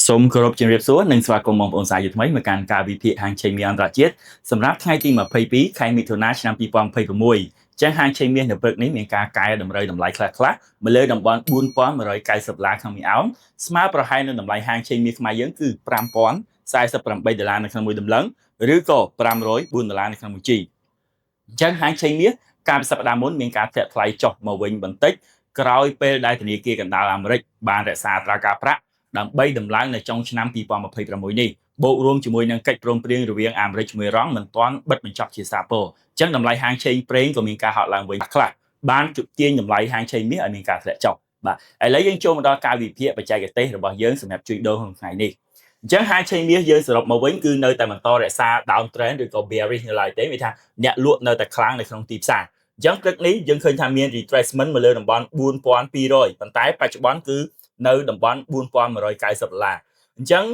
សូមគោរពជំរាបសួរនិងស្វាគមន៍បងប្អូនសាជាថ្មីមកកាន់ការវិភាគហាងឆេងមាសអន្តរជាតិសម្រាប់ថ្ងៃទី22ខែមិថុនាឆ្នាំ2026ចឹងហាងឆេងមាសនៅព្រឹកនេះមានការកែតម្រូវតម្លៃខ្លះៗមកលើតំបន់$4190ក្នុងមួយអោនស្មើប្រហែលនឹងតម្លៃហាងឆេងមាសខ្មែរយើងគឺ$5048នៅក្នុងមួយតម្លឹងឬក៏$504នៅក្នុងមួយជីចឹងហាងឆេងមាសកាលពីសប្តាហ៍មុនមានការធ្លាក់ថ្លៃចុះមកវិញបន្តិចក្រោយពេលដែលធនាគារកណ្ដាលអាមេរិកបានរក្សាអត្រាការប្រាក់ដើម្បីដំឡើងនៅចុងឆ្នាំ2026នេះបូករួមជាមួយនឹងកិច្ចព្រមព្រៀងរវាងអាមេរិកជាមួយអ៊ីរ៉ង់មិនទាន់បិទបញ្ចប់ជាសាពោអញ្ចឹងតម្លៃហាងឆេងប្រេងក៏មានការហក់ឡើងវិញខ្លះបានជទាញតម្លៃហាងឆេងមាសឲ្យមានការធ្លាក់ចុះបាទឥឡូវយើងចូលមកដល់ការវិភាគបច្ចេកទេសរបស់យើងសម្រាប់ជួញដូរក្នុងថ្ងៃនេះអញ្ចឹងហាងឆេងមាសយើងសរុបមកវិញគឺនៅតែបន្តរក្សា down trend ឬក៏ bearish នៅឡើយទេវាថាអ្នកលក់នៅតែខ្លាំងនៅក្នុងទីផ្សារអញ្ចឹងព្រឹកនេះយើងឃើញថាមាន retracement មកលើតំបន់4200ប៉ុន្តែបច្ចុប្បន្នគឺនៅតំបន់$4190អញ្ចឹង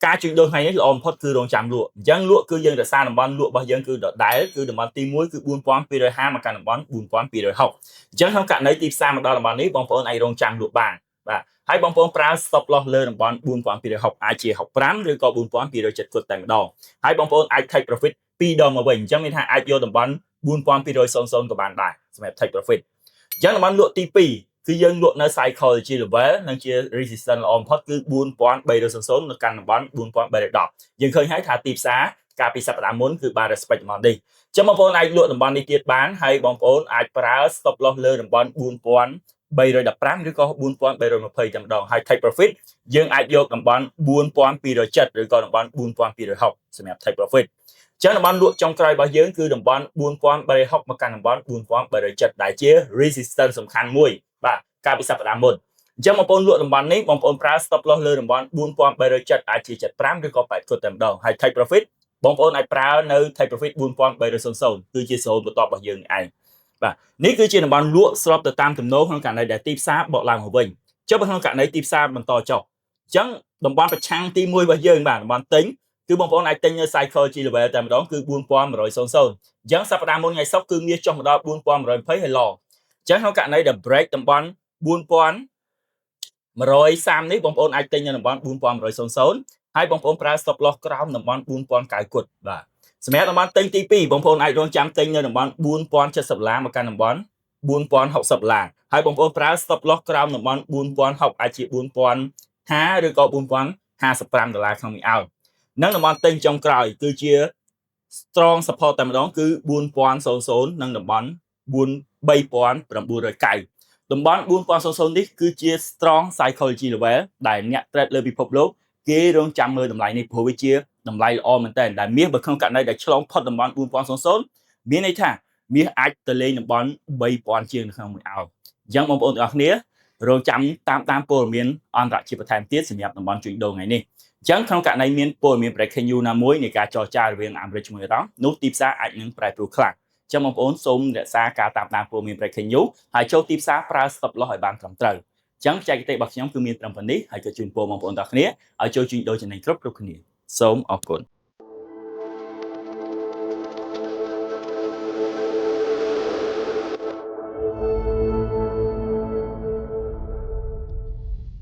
ការជួញដូរថ្ងៃនេះល្អបំផុតគឺរងចាំលក់អញ្ចឹងលក់គឺយើងរក្សាតំបន់លក់របស់យើងគឺដដែលគឺតំបន់ទី1គឺ4250មកកាន់តំបន់4260អញ្ចឹងក្នុងករណីទីផ្សារមកដល់តំបន់នេះបងប្អូនអាចរងចាំលក់បានបាទហើយបងប្អូនប្រើ stop loss លើតំបន់4260អាចជា65ឬក៏4270គត់តែម្ដងហើយបងប្អូនអាច take profit 2ដងមកវិញអញ្ចឹងមានថាអាចយកតំបន់4200ក៏បានដែរសម្រាប់ take profit អញ្ចឹងតំបន់លក់ទី2គឺយើងលក់នៅ psychology level និងជា resistance ល្អបំផុតគឺ4300នៅកាន់តំបន់4310យើងឃើញហើយថាទីផ្សារកាលពីសប្តាហ៍មុនគឺបាន respect តំបន់នេះអញ្ចឹងបងប្អូនអាចលក់តំបន់នេះទៀតបានហើយបងប្អូនអាចប្រើ stop loss លើតំបន់4315ឬក៏4320តែម្ដងហើយ take profit យើងអាចយកតំបន់4270ឬក៏តំបន់4260សម្រាប់ take profit ចឹងតំបន់លក់ចុងក្រោយរបស់យើងគឺតំបន់4360មកកាន់តំបន់4370ដែលជា resistance សំខាន់មួយបាទកាលពីសប្តាហ៍មុនអញ្ចឹងបងប្អូនលក់តំបន់នេះបងប្អូនប្រើ stop loss លើតំបន់4370អាចជា75ឬក៏80គត់តែម្ដងហើយ take profit បងប្អូនអាចប្រើនៅ take profit 4300គឺជា zone បន្ទាប់របស់យើងឯងបាទនេះគឺជាតំបន់លក់ស្របទៅតាមទំនោរក្នុងករណីដែលទីផ្សារបកឡើងមកវិញចុះក្នុងករណីទីផ្សារបន្តចុះអញ្ចឹងតំបន់ប្រឆាំងទី1របស់យើងបាទតំបន់ទិញគឺបងប្អូនអាចទិញនៅ psychology level តែម្ដងគឺ4100អញ្ចឹងសប្តាហ៍មុនថ្ងៃសុក្រគឺមាសចុះមកដល់4120ហើយឡងអញ្ចឹងក្នុងករណីដែល break តំបន់4130នេះបងប្អូនអាចទិញនៅតំបន់4100ហើយបងប្អូនប្រើ stop loss ក្រោមតំបន់4090គត់បាទសម្រាប់តំបន់ទិញទី2បងប្អូនអាចរងចាំទិញនៅតំបន់$4070មកកាន់តំបន់$4060ហើយបងប្អូនប្រើ stop loss ក្រោមតំបន់4060អាចជា4050ឬក៏$4055ក្នុងមួយអោននិងតំបន់ទិញចុងក្រោយគឺជា strong support តែម្ដងគឺ4000និងតំបន់3990តំបន់4000នេះគឺជា strong psychology level ដែលអ្នក trade លើពិភពលោកគេរងចាំមើលតម្លៃនេះព្រោះវាជាតម្លៃល្អមែនតើដែលមាសបើក្នុងករណីដែលឆ្លងផុតតំបន់4000មានន័យថាមាសអាចទៅលេងតំបន់3000ជាងនៅក្នុងមួយអោនអញ្ចឹងបងប្អូនទាំងអស់គ្នារងចាំតាមព័ត៌មានអន្តរជាតិបន្ថែមទៀតសម្រាប់តំបន់ជួញដូរថ្ងៃនេះអញ្ចឹងក្នុងករណីមានព័ត៌មាន breaking news ណាមួយនៃការចរចារវាងអាមេរិកជាមួយអ៊ីរ៉ង់នោះទីផ្សារអាចនឹងប្រែប្រួលខ្លាំងអញ្ចឹងបងប្អូនសូមរក្សាការតាមដានព័ត៌មាន breaking news ហើយចូលទីផ្សារប្រើ stop loss ឲ្យបានត្រឹមត្រូវអញ្ចឹងបច្ចេកទេសរបស់ខ្ញុំគឺមានត្រឹមប៉ុណ្នេះហើយក៏ជូនពរបងប្អូនទាំងអស់គ្នាឲ្យចូលជួញដូរចំណេញគ្រប់គ្នាសូមអរគុណ